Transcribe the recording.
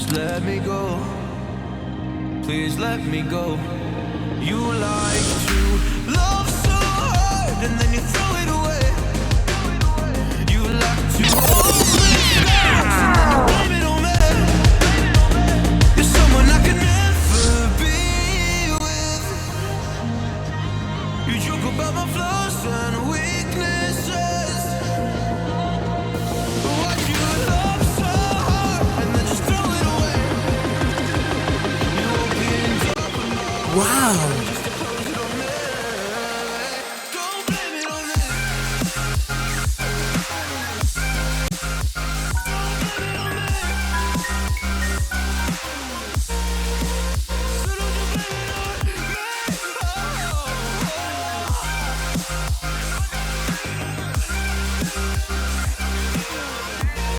just let me go. Please let me go. You like to love so hard and then you throw it away. You like to hold mistakes and then you blame it on me. You're someone I could never be with. You joke about my flaws and weaknesses. Why'd you love so hard and then just throw it away? You opened up Wow. just to close it on me. Don't blame it on me.